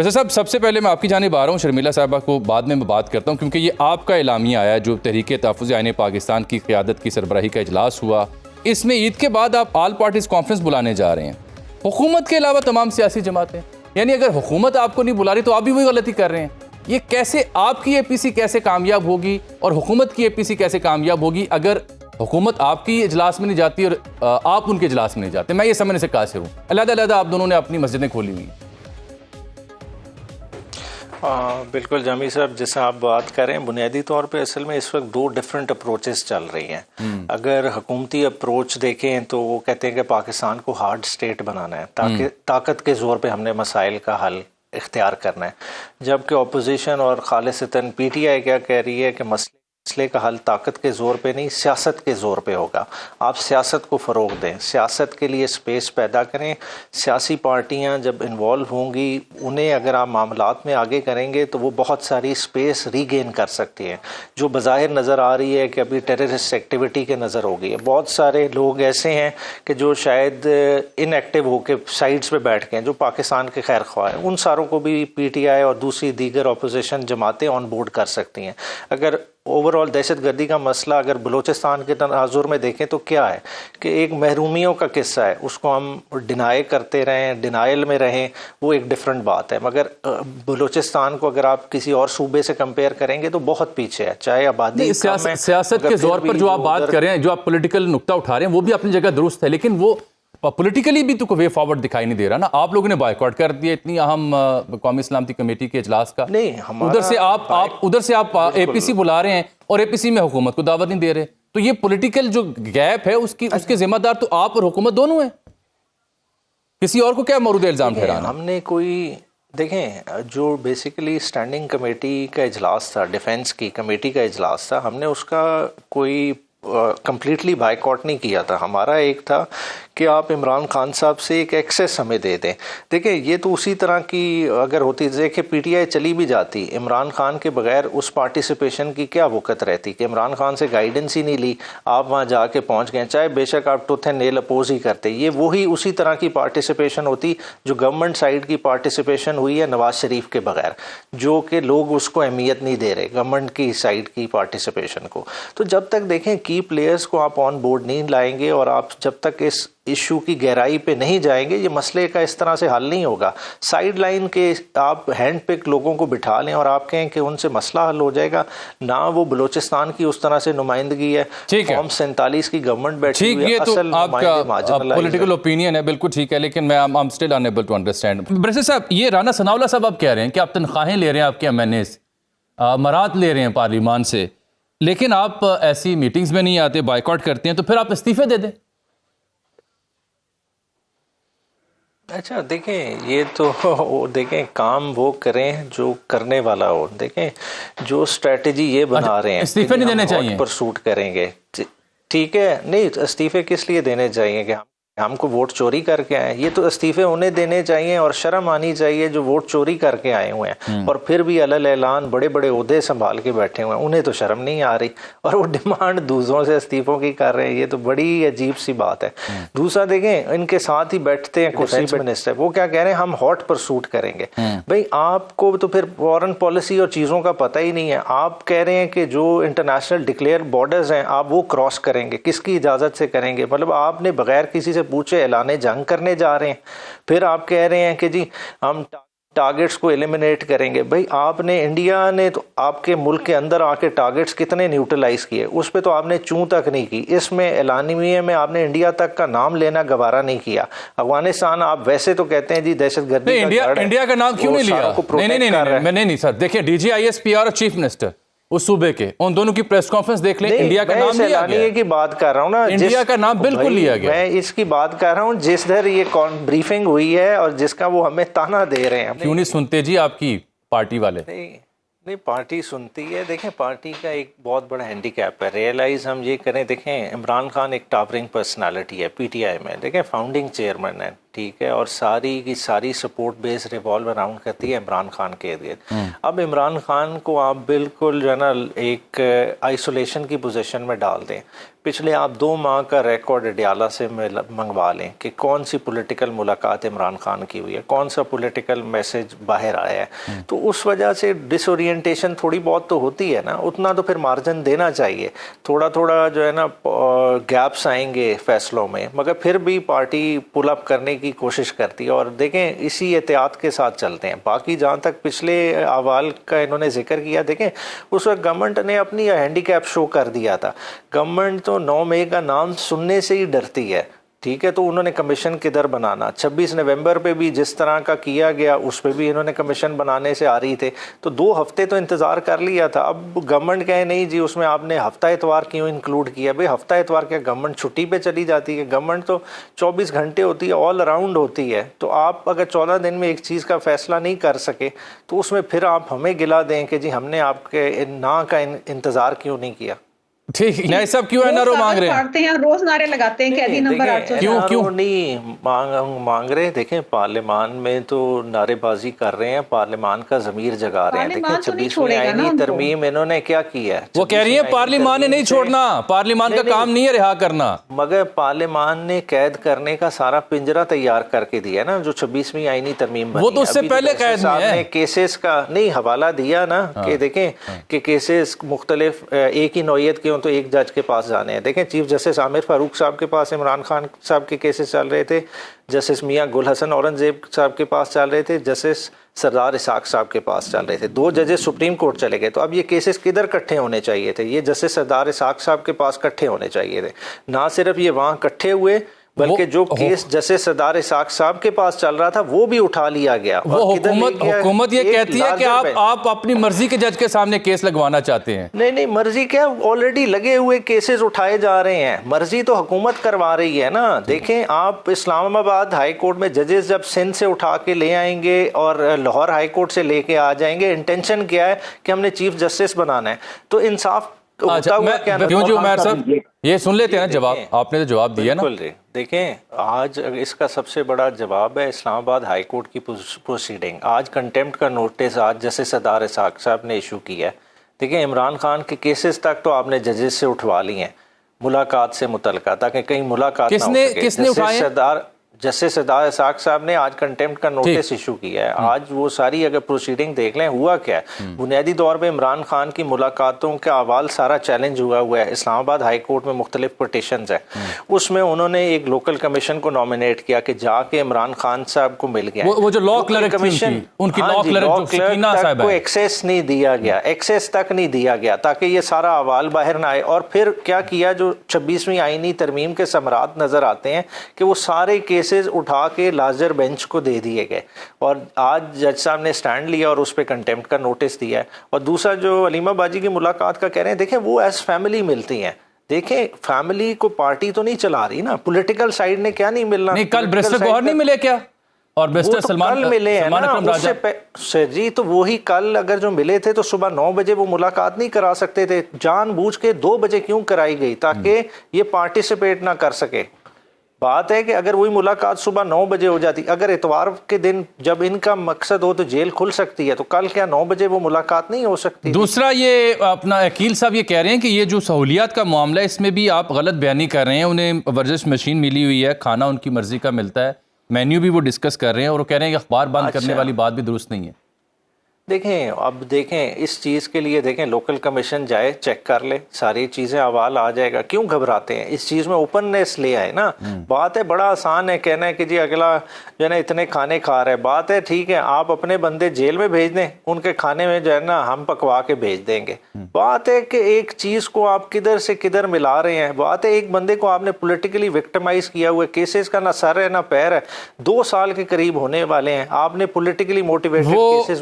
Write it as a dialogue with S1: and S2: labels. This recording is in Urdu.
S1: ویسے صاحب سب سے پہلے میں آپ کی جانب آ رہا ہوں، شرمیلا صاحبہ کو بعد میں بات کرتا ہوں، کیونکہ یہ آپ کا اعلامیہ آیا جو تحریک تحفظ آئین پاکستان کی قیادت کی سربراہی کا اجلاس ہوا، اس میں عید کے بعد آپ آل پارٹیز کانفرنس بلانے جا رہے ہیں، حکومت کے علاوہ تمام سیاسی جماعتیں، یعنی اگر حکومت آپ کو نہیں بلا رہی تو آپ بھی وہی غلطی کر رہے ہیں. یہ کیسے آپ کی اے پی سی کیسے کامیاب ہوگی اور حکومت کی اے پی سی کیسے کامیاب ہوگی اگر حکومت آپ کی اجلاس میں نہیں جاتی اور آپ ان کے اجلاس میں نہیں جاتے؟ میں یہ سمجھنے سے قاصر ہوں. علیحدہ علیحدہ آپ دونوں نے اپنی مسجدیں کھولی ہوئی ہیں.
S2: بالکل جامی صاحب، جیسا آپ بات کر رہے ہیں، بنیادی طور پہ اصل میں اس وقت دو ڈیفرنٹ اپروچز چل رہی ہیں. اگر حکومتی اپروچ دیکھیں تو وہ کہتے ہیں کہ پاکستان کو ہارڈ اسٹیٹ بنانا ہے، تاکہ طاقت کے زور پہ ہم نے مسائل کا حل اختیار کرنا ہے، جبکہ اپوزیشن اور خالصتاً پی ٹی آئی کیا کہہ رہی ہے کہ مسئلے کا حل طاقت کے زور پہ نہیں، سیاست کے زور پہ ہوگا. آپ سیاست کو فروغ دیں، سیاست کے لیے سپیس پیدا کریں. سیاسی پارٹیاں جب انوالو ہوں گی، انہیں اگر آپ معاملات میں آگے کریں گے تو وہ بہت ساری سپیس ری گین کر سکتی ہیں. جو بظاہر نظر آ رہی ہے کہ ابھی ٹیررسٹ ایکٹیویٹی کے نظر ہو گئی ہے، بہت سارے لوگ ایسے ہیں کہ جو شاید ان ایکٹیو ہو کے سائڈز پہ بیٹھ کے ہیں، جو پاکستان کے خیر خواہ ہیں. ان ساروں کو بھی پی ٹی آئی اور دوسری دیگر اپوزیشن جماعتیں آن بورڈ کر سکتی ہیں. اگر اوور آل دہشت گردی کا مسئلہ اگر بلوچستان کے تناظر میں دیکھیں تو کیا ہے کہ ایک محرومیوں کا قصہ ہے، اس کو ہم ڈینائی کرتے رہیں، ڈینائل میں رہیں، وہ ایک ڈیفرنٹ بات ہے. مگر بلوچستان کو اگر آپ کسی اور صوبے سے کمپیئر کریں گے تو بہت پیچھے ہے، چاہے آبادی کم ہے.
S1: سیاست کے زور پر جو آپ بات کر رہے ہیں، جو آپ پولیٹیکل نقطہ اٹھا رہے ہیں، وہ بھی اپنی جگہ درست ہے، لیکن وہ پولیٹیکلی بھی تو وے فارورڈ دکھائی نہیں دے رہا نا. آپ لوگوں نے بائیکاٹ کر دیا اتنی اہم قومی سلامتی کمیٹی کے اجلاس کا.
S2: نہیں،
S1: ادھر سے آپ اے پی سی بلا رہے ہیں اور اے پی سی میں حکومت کو دعوت نہیں دے رہے. تو یہ پولیٹیکل جو گیپ ہے اس کے ذمہ دار تو آپ اور حکومت دونوں ہیں. کسی اور کو کیا مورد الزام ٹھہرانا؟
S2: ہم نے کوئی دیکھیں، جو بیسیکلی اسٹینڈنگ کمیٹی کا اجلاس تھا، ڈیفنس کی کمیٹی کا اجلاس تھا، ہم نے اس کا کوئی کمپلیٹلی بائیکاٹ نہیں کیا تھا. ہمارا ایک تھا کہ آپ عمران خان صاحب سے ایک ایکسیس ہمیں دے دیں. دیکھیں یہ تو اسی طرح کی اگر ہوتی، دیکھیں پی ٹی آئی چلی بھی جاتی، عمران خان کے بغیر اس پارٹیسپیشن کی کیا وقت رہتی کہ عمران خان سے گائیڈنس ہی نہیں لی، آپ وہاں جا کے پہنچ گئے، چاہے بے شک آپ ٹوتھ اینڈ نیل اپوز ہی کرتے. یہ وہی اسی طرح کی پارٹیسپیشن ہوتی جو گورنمنٹ سائڈ کی پارٹیسپیشن ہوئی ہے نواز شریف کے بغیر، جو کہ لوگ اس کو اہمیت نہیں دے رہے گورنمنٹ کی سائڈ کی پارٹیسپیشن کو. تو جب تک دیکھیں کی پلیئرز کو آپ آن بورڈ نہیں لائیں گے اور آپ جب تک اس ایشو کی گہرائی پہ نہیں جائیں گے، یہ مسئلے کا اس طرح سے حل نہیں ہوگا. سائیڈ لائن کے آپ ہینڈ پک لوگوں کو بٹھا لیں اور آپ کہیں کہ ان سے مسئلہ حل ہو جائے گا، نہ وہ بلوچستان کی اس طرح سے نمائندگی ہے. فارم 47 کی گورنمنٹ بیٹھی ہوئی ہے، اصل نمائندے مارجنلائز.
S1: پولیٹیکل اوپینین ہے، بالکل ٹھیک ہے، لیکن میں I'm still unable to understand. برسل صاحب، یہ رانا ثناء اللہ صاحب آپ کہہ رہے ہیں کہ آپ تنخواہیں لے رہے ہیں، آپ کے ایم این ایز مراد لے رہے ہیں پارلیمان سے، لیکن آپ ایسی میٹنگز میں نہیں آتے، بائیکاٹ کرتے ہیں، تو پھر آپ استعفے دے دیں.
S2: اچھا دیکھیں، یہ تو دیکھیں کام وہ کریں جو کرنے والا ہو. دیکھیں جو اسٹریٹجی یہ بنا رہے ہیں
S1: استعفے نہیں دینے چاہیے،
S2: پرسوٹ کریں گے، ٹھیک ہے. نہیں، استعفے کس لیے دینے چاہیے کہ ہم کو ووٹ چوری کر کے آئے؟ یہ تو استعفے انہیں دینے چاہیے اور شرم آنی چاہیے جو ووٹ چوری کر کے آئے ہوئے ہیں اور پھر بھی علل اعلان بڑے بڑے عہدے سنبھال کے بیٹھے ہوئے ہیں. انہیں تو شرم نہیں آ رہی اور وہ ڈیمانڈ دوسروں سے استعفوں کی کر رہے ہیں. یہ تو بڑی عجیب سی بات ہے. دوسرا دیکھیں، ان کے ساتھ ہی بیٹھتے ہیں ڈیفینس منسٹر، وہ کیا کہہ رہے ہیں، ہم ہاٹ پرسوٹ کریں گے. بھائی آپ کو تو پھر فارن پالیسی اور چیزوں کا پتہ ہی نہیں ہے. آپ کہہ رہے ہیں کہ جو انٹرنیشنل ڈکلیئر بارڈرز ہیں آپ وہ کراس کریں گے، کس کی اجازت سے کریں گے؟ مطلب آپ نے بغیر کسی سے پوچھے اعلان جنگ کرنے جا رہے ہیں. پھر آپ کہہ رہے ہیں کہ جی ہم ٹارگٹس کو ایلیمنیٹ کریں گے. بھائی آپ نے، انڈیا نے تو آپ کے ملک کے اندر آ کے ٹارگٹس کتنے نیوٹرلائز کیے، اس پہ تو آپ نے چوں تک نہیں کی. اس میں اعلانیے میں آپ نے انڈیا تک کا نام لینا گوارا نہیں کیا. افغانستان آپ ویسے تو کہتے ہیں جی دہشت گردی کا گڑھ ہے،
S1: انڈیا کا نام کیوں نہیں لیا؟ نہیں سر، دیکھیں D G I S P R اور چیف منسٹر اس صوبے کے، ان دونوں کی پریس کانفرنس دیکھ لیں، انڈیا کا نام لیا گیا.
S2: کی بات کر رہا ہوں نا،
S1: انڈیا کا نام بالکل لیا گیا.
S2: میں اس کی بات کر رہا ہوں جس در یہ بریفنگ ہوئی ہے اور جس کا وہ ہمیں تانا دے رہے ہیں.
S1: کیوں نہیں سنتے جی آپ کی پارٹی والے؟
S2: نہیں، پارٹی سنتی ہے. دیکھیں پارٹی کا ایک بہت بڑا ہینڈی کیپ ہے. ریئلائز ہم یہ کریں، دیکھیں عمران خان ایک ٹاورنگ پرسنالٹی ہے پی ٹی آئی میں، دیکھیں فاؤنڈنگ چیئرمین ہے. ٹھیک ہے, اور ساری کی ساری سپورٹ بیس ریوالو اراؤنڈ کرتی ہے عمران خان کے ارد گرد. اب عمران خان کو آپ بالکل جو ہے نا ایک آئسولیشن کی پوزیشن میں ڈال دیں. پچھلے آپ 2 ماہ کا ریکارڈ اڈیالہ سے منگوا لیں کہ کون سی پولیٹیکل ملاقات عمران خان کی ہوئی ہے, کون سا پولیٹیکل میسج باہر آیا ہے. تو اس وجہ سے ڈس اورینٹیشن تھوڑی بہت تو ہوتی ہے نا, اتنا تو پھر مارجن دینا چاہیے. تھوڑا تھوڑا جو ہے نا گیپس آئیں گے فیصلوں میں, مگر پھر بھی پارٹی پل اپ کرنے کی کوشش کرتی ہے. اور دیکھیں اسی احتیاط کے ساتھ چلتے ہیں. باقی جہاں تک پچھلے احوال کا انہوں نے ذکر کیا, دیکھیں اس وقت گورنمنٹ نے اپنی ہینڈی کیپ شو کر دیا تھا. گورنمنٹ تو 9 مئی کا نام سننے سے ہی ڈرتی ہے, ٹھیک ہے. تو انہوں نے کمیشن کدھر بنانا, 26 نومبر پہ بھی جس طرح کا کیا گیا اس پہ بھی انہوں نے کمیشن بنانے سے آ رہی تھے. تو 2 ہفتے تو انتظار کر لیا تھا. اب گورنمنٹ کہے نہیں جی اس میں آپ نے ہفتہ اتوار کیوں انکلوڈ کیا. بھئی ہفتہ اتوار کیا گورنمنٹ چھٹی پہ چلی جاتی ہے؟ گورنمنٹ تو 24 گھنٹے ہوتی ہے, آل اراؤنڈ ہوتی ہے. تو آپ اگر 14 دن میں ایک چیز کا فیصلہ نہیں کر سکے تو اس میں پھر آپ ہمیں گلا دیں کہ جی ہم نے آپ کے نا کا انتظار کیوں نہیں کیا.
S1: ٹھیک نہیں سب کیوں این آر او مانگ رہے ہیں,
S3: روز نعرے لگاتے ہیں قیدی نمبر 800.
S1: کیوں
S2: نہیں مانگ رہے. دیکھیں پارلیمان میں تو نعرے بازی کر رہے ہیں, پارلیمان کا ضمیر جگا رہے ہیں. دیکھیں 26ویں آئینی ترمیم انہوں نے کیا کیا ہے,
S1: وہ کہہ رہی ہیں پارلیمان نے نہیں چھوڑنا, پارلیمان کا کام نہیں ہے رہا کرنا.
S2: مگر پارلیمان نے قید کرنے کا سارا پنجرہ تیار کر کے دیا نا, جو 26ویں آئینی ترمیم بنی.
S1: وہ تو اس سے پہلے قید میں ہے.
S2: کیسز کا نہیں حوالہ دیا نا کہ دیکھیں کہ کیسز مختلف ایک ہی نوعیت کے تو ایک جج کے پاس جانے ہیں. دیکھیں چیف جسٹس عامر فاروق صاحب کے پاس عمران خان صاحب کے کیسز چل رہے تھے, جسٹس میاں گل حسن اورنگزیب صاحب کے پاس چل رہے تھے, جسٹس سردار اسحاق صاحب کے پاس چل رہے تھے. 2 ججز سپریم کورٹ چلے گئے. تو اب یہ کیسز کدھر کٹھے ہونے چاہیے تھے؟ یہ جسٹس سردار اسحاق صاحب کے پاس کٹھے ہونے چاہیے تھے. نہ صرف یہ وہاں کٹھے ہوئے بلکہ جو کیس جسٹس سردار اسحاق صاحب کے پاس چل رہا تھا وہ بھی اٹھا لیا گیا.
S1: وہ حکومت یہ کہتی ہے کہ آپ اپنی مرضی کے جج کے سامنے کیس لگوانا چاہتے ہیں.
S2: نہیں مرضی کیا, آلریڈی لگے ہوئے کیسز اٹھائے جا رہے ہیں. مرضی تو حکومت کروا رہی ہے نا. دیکھیں آپ اسلام آباد ہائی کورٹ میں ججز جب سندھ سے اٹھا کے لے آئیں گے اور لاہور ہائی کورٹ سے لے کے آ جائیں گے, انٹینشن کیا ہے کہ ہم نے چیف جسٹس بنانا ہے. تو انصاف
S1: کیوں جو عمیر صاحب یہ سن لیتے ہیں جواب, آپ نے تو جواب دیا نا.
S2: دیکھیں آج اس کا سب سے بڑا جواب ہے اسلام آباد ہائی کورٹ کی پروسیڈنگ. آج کنٹیمپٹ کا نوٹس آج جیسے سردار اسحاق صاحب نے ایشو کیا ہے. دیکھیں عمران خان کے کیسز تک تو آپ نے ججز سے اٹھوا لی ہیں ملاقات سے متعلقہ, تاکہ کہیں ملاقات نہ ہو سکے.
S1: کس نے اٹھائے؟
S2: جسٹس سردار اسحاق صاحب نے آج کنٹیمپٹ کا نوٹس ایشو کیا ہے. آج وہ ساری اگر پروسیڈنگ دیکھ لیں ہوا کیا ہے. بنیادی طور پہ عمران خان کی ملاقاتوں کا احوال سارا چیلنج ہوا ہے. اسلام آباد ہائی کورٹ میں مختلف پٹیشنز ہیں, اس میں انہوں نے ایک لوکل کمیشن کو نومینیٹ کیا کہ جا کے عمران خان صاحب کو مل گیا.
S1: وہ جو لا کلرک کمیشن ان کی لا کلرک
S2: کو ایکسیس نہیں دیا گیا, ایکسیس تک نہیں دیا گیا تاکہ یہ سارا احوال باہر نہ آئے. اور پھر کیا کیا, جو 26ویں آئینی ترمیم کے ثمرات نظر آتے ہیں کہ وہ سارے کیسز اٹھا کے لارجر بینچ کو دے دیے گئے. اور آج جج صاحب نے سٹینڈ لیا اور اس پہ کنٹیمپٹ کا نوٹس دیا ہے. اور دوسرا جو علیمہ باجی کی ملاقات کا کہہ رہے ہیں, دیکھیں وہ ایز فیملی ملتی ہیں. دیکھیں فیملی کو پارٹی تو نہیں چلا رہی نا, پولیٹیکل سائیڈ نے کیا نہیں ملنا.
S1: نہیں کل برسٹر گوہر نہیں ملے کیا, اور برسٹر سلمان
S2: ملے ہیں نا سر جی. تو وہی کل اگر جو ملے تھے تو صبح 9 بجے وہ ملاقات نہیں کرا سکتے تھے, جان بوجھ کے 2 بجے کیوں کرائی گئی تاکہ یہ پارٹیسپیٹ نہ کر سکے. بات ہے کہ اگر وہی ملاقات صبح 9 بجے ہو جاتی, اگر اتوار کے دن جب ان کا مقصد ہو تو جیل کھل سکتی ہے, تو کل کیا 9 بجے وہ ملاقات نہیں ہو سکتی؟
S1: دوسرا یہ اپنا عقیل صاحب یہ کہہ رہے ہیں کہ یہ جو سہولیات کا معاملہ ہے اس میں بھی آپ غلط بیانی کر رہے ہیں. انہیں ورزش مشین ملی ہوئی ہے, کھانا ان کی مرضی کا ملتا ہے, مینیو بھی وہ ڈسکس کر رہے ہیں, اور وہ کہہ رہے ہیں کہ اخبار بند کرنے والی بات بھی درست نہیں ہے.
S2: دیکھیں اب دیکھیں اس چیز کے لیے دیکھیں لوکل کمیشن جائے چیک کر لے, ساری چیزیں احوال آ جائے گا. کیوں گھبراتے ہیں اس چیز میں, اوپننیس لے آئے نا. بات ہے بڑا آسان ہے کہنا ہے کہ جی اگلا جو ہے نا اتنے کھانے کھا رہا ہے. بات ہے ٹھیک ہے آپ اپنے بندے جیل میں بھیج دیں, ان کے کھانے میں جو ہے نا ہم پکوا کے بھیج دیں گے. بات ہے کہ ایک چیز کو آپ کدھر سے کدھر ملا رہے ہیں. بات ہے ایک بندے کو آپ نے پولیٹیکلی وکٹمائز کیا ہوا ہے, کیسز کا نہ سر ہے نہ پیر ہے, 2 سال کے قریب ہونے والے ہیں. آپ نے پولیٹیکلی موٹیویٹڈ کیسز